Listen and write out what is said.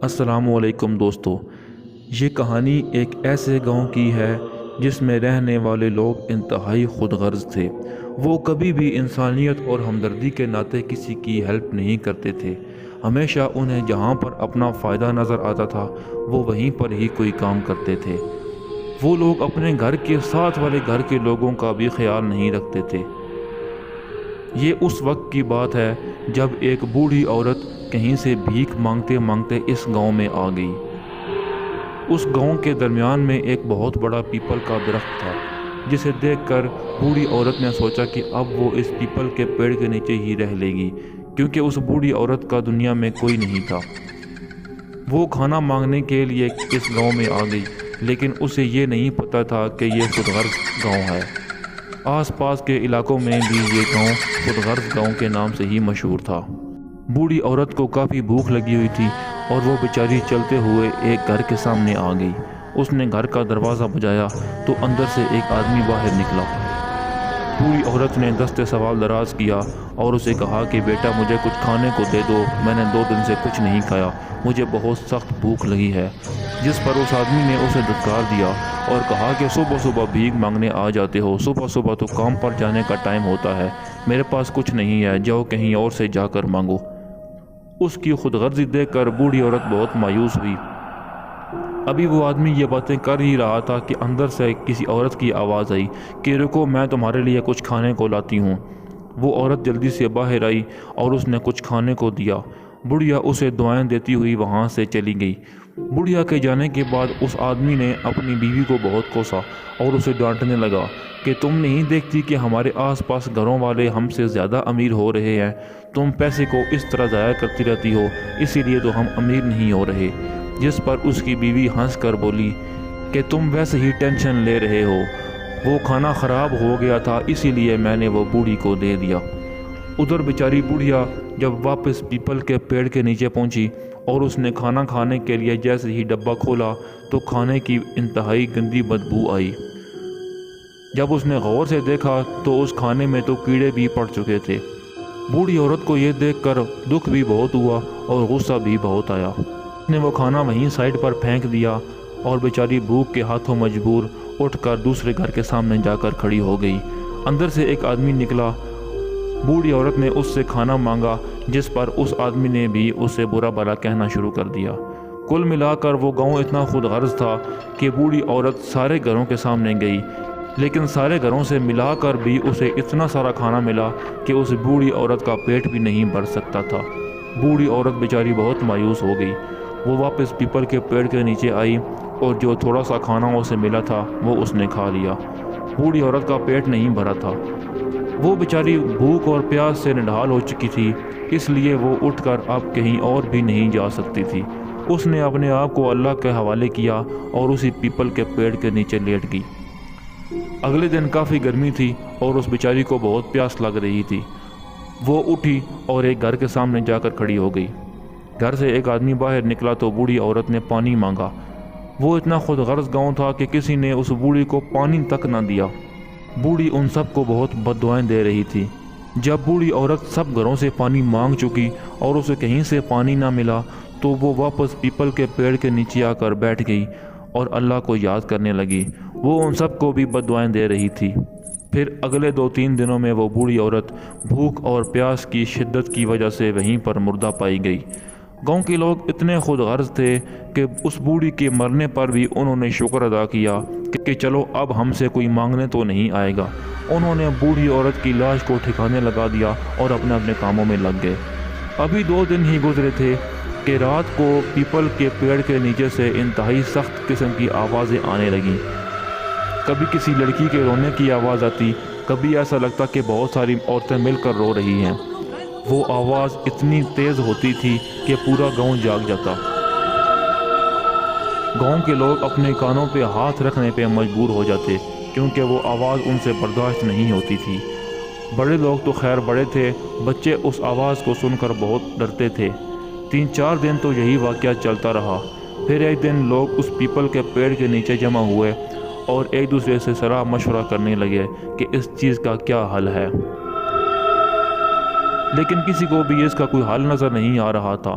السلام علیکم دوستو، یہ کہانی ایک ایسے گاؤں کی ہے جس میں رہنے والے لوگ انتہائی خود غرض تھے۔ وہ کبھی بھی انسانیت اور ہمدردی کے ناطے کسی کی ہیلپ نہیں کرتے تھے۔ ہمیشہ انہیں جہاں پر اپنا فائدہ نظر آتا تھا وہ وہیں پر ہی کوئی کام کرتے تھے۔ وہ لوگ اپنے گھر کے ساتھ والے گھر کے لوگوں کا بھی خیال نہیں رکھتے تھے۔ یہ اس وقت کی بات ہے جب ایک بوڑھی عورت کہیں سے بھیک مانگتے مانگتے اس گاؤں میں آ گئی۔ اس گاؤں کے درمیان میں ایک بہت بڑا پیپل کا درخت تھا، جسے دیکھ کر بوڑھی عورت نے سوچا کہ اب وہ اس پیپل کے پیڑ کے نیچے ہی رہ لے گی، کیونکہ اس بوڑھی عورت کا دنیا میں کوئی نہیں تھا۔ وہ کھانا مانگنے کے لیے اس گاؤں میں آ گئی، لیکن اسے یہ نہیں پتا تھا کہ یہ خود غرض گاؤں ہے۔ آس پاس کے علاقوں میں بھی یہ گاؤں خود غرض گاؤں کے نام سے ہی مشہور تھا۔ بوڑھی عورت کو کافی بھوک لگی ہوئی تھی اور وہ بیچاری چلتے ہوئے ایک گھر کے سامنے آ گئی۔ اس نے گھر کا دروازہ بجایا تو اندر سے ایک آدمی باہر نکلا۔ بوڑھی عورت نے دست سوال دراز کیا اور اسے کہا کہ بیٹا مجھے کچھ کھانے کو دے دو، میں نے 2 دن سے کچھ نہیں کھایا، مجھے بہت سخت بھوک لگی ہے۔ جس پر اس آدمی نے اسے دھتکار دیا اور کہا کہ صبح صبح بھیک مانگنے آ جاتے ہو، صبح صبح تو کام پر جانے کا ٹائم ہوتا ہے، میرے پاس کچھ نہیں ہے، جاؤ کہیں اور سے جا کر مانگو۔ اس کی خود غرضی دیکھ کر بوڑھی عورت بہت مایوس ہوئی۔ ابھی وہ آدمی یہ باتیں کر ہی رہا تھا کہ اندر سے کسی عورت کی آواز آئی کہ رکو، میں تمہارے لیے کچھ کھانے کو لاتی ہوں۔ وہ عورت جلدی سے باہر آئی اور اس نے کچھ کھانے کو دیا۔ بڑھیا اسے دعائیں دیتی ہوئی وہاں سے چلی گئی۔ بڑھیا کے جانے کے بعد اس آدمی نے اپنی بیوی کو بہت کوسا اور اسے ڈانٹنے لگا کہ تم نہیں دیکھتی کہ ہمارے آس پاس گھروں والے ہم سے زیادہ امیر ہو رہے ہیں، تم پیسے کو اس طرح ضائع کرتی رہتی ہو، اسی لیے تو ہم امیر نہیں ہو رہے۔ جس پر اس کی بیوی ہنس کر بولی کہ تم ویسے ہی ٹینشن لے رہے ہو، وہ کھانا خراب ہو گیا تھا اسی لیے میں نے وہ بوڑھی کو دے دیا۔ ادھر بیچاری بڑھیا جب واپس پیپل کے پیڑ کے نیچے پہنچی اور اس نے کھانا کھانے کے لیے جیسے ہی ڈبہ کھولا تو کھانے کی انتہائی گندی بدبو آئی۔ جب اس نے غور سے دیکھا تو اس کھانے میں تو کیڑے بھی پڑ چکے تھے۔ بوڑھی عورت کو یہ دیکھ کر دکھ بھی بہت ہوا اور غصہ بھی بہت آیا۔ اس نے وہ کھانا وہیں سائڈ پر پھینک دیا اور بیچاری بھوک کے ہاتھوں مجبور اٹھ کر دوسرے گھر کے سامنے جا کر کھڑی ہو گئی۔ اندر سے ایک آدمی نکلا۔ بوڑھی عورت نے اس سے کھانا مانگا، جس پر اس آدمی نے بھی اسے برا بھلا کہنا شروع کر دیا۔ کل ملا کر وہ گاؤں اتنا خود غرض تھا کہ بوڑھی عورت سارے گھروں کے سامنے گئی، لیکن سارے گھروں سے ملا کر بھی اسے اتنا سارا کھانا ملا کہ اس بوڑھی عورت کا پیٹ بھی نہیں بھر سکتا تھا۔ بوڑھی عورت بیچاری بہت مایوس ہو گئی۔ وہ واپس پیپل کے پیڑ کے نیچے آئی اور جو تھوڑا سا کھانا اسے ملا تھا وہ اس نے کھا لیا۔ بوڑھی عورت کا پیٹ نہیں بھرا تھا۔ وہ بیچاری بھوک اور پیاس سے نڈھال ہو چکی تھی، اس لیے وہ اٹھ کر اب کہیں اور بھی نہیں جا سکتی تھی۔ اس نے اپنے آپ کو اللہ کے حوالے کیا اور اسی پیپل کے پیڑ کے نیچے لیٹ گئی۔ اگلے دن کافی گرمی تھی اور اس بیچاری کو بہت پیاس لگ رہی تھی۔ وہ اٹھی اور ایک گھر کے سامنے جا کر کھڑی ہو گئی۔ گھر سے ایک آدمی باہر نکلا تو بوڑھی عورت نے پانی مانگا۔ وہ اتنا خود غرض گاؤں تھا کہ کسی نے اس بوڑھی کو پانی تک نہ دیا۔ بوڑھی ان سب کو بہت بد دعائیں دے رہی تھی۔ جب بوڑھی عورت سب گھروں سے پانی مانگ چکی اور اسے کہیں سے پانی نہ ملا تو وہ واپس پیپل کے پیڑ کے نیچے آ کر بیٹھ گئی اور اللہ کو یاد کرنے لگی۔ وہ ان سب کو بھی بد دعائیں دے رہی تھی۔ پھر اگلے 2-3 دنوں میں وہ بوڑھی عورت بھوک اور پیاس کی شدت کی وجہ سے وہیں پر مردہ پائی گئی۔ گاؤں کے لوگ اتنے خود غرض تھے کہ اس بوڑھی کے مرنے پر بھی انہوں نے شکر ادا کیا کہ چلو اب ہم سے کوئی مانگنے تو نہیں آئے گا۔ انہوں نے بوڑھی عورت کی لاش کو ٹھکانے لگا دیا اور اپنے اپنے کاموں میں لگ گئے۔ ابھی 2 دن ہی گزرے تھے کہ رات کو پیپل کے پیڑ کے نیچے سے انتہائی سخت قسم کی آوازیں آنے لگیں۔ کبھی کسی لڑکی کے رونے کی آواز آتی، کبھی ایسا لگتا کہ بہت ساری عورتیں مل کر رو رہی ہیں۔ وہ آواز اتنی تیز ہوتی تھی کہ پورا گاؤں جاگ جاتا۔ گاؤں کے لوگ اپنے کانوں پہ ہاتھ رکھنے پہ مجبور ہو جاتے کیونکہ وہ آواز ان سے برداشت نہیں ہوتی تھی۔ بڑے لوگ تو خیر بڑے تھے، بچے اس آواز کو سن کر بہت ڈرتے تھے۔ 3-4 دن تو یہی واقعہ چلتا رہا۔ پھر ایک دن لوگ اس پیپل کے پیڑ کے نیچے جمع ہوئے اور ایک دوسرے سے صلاح مشورہ کرنے لگے کہ اس چیز کا کیا حل ہے، لیکن کسی کو بھی اس کا کوئی حل نظر نہیں آ رہا تھا۔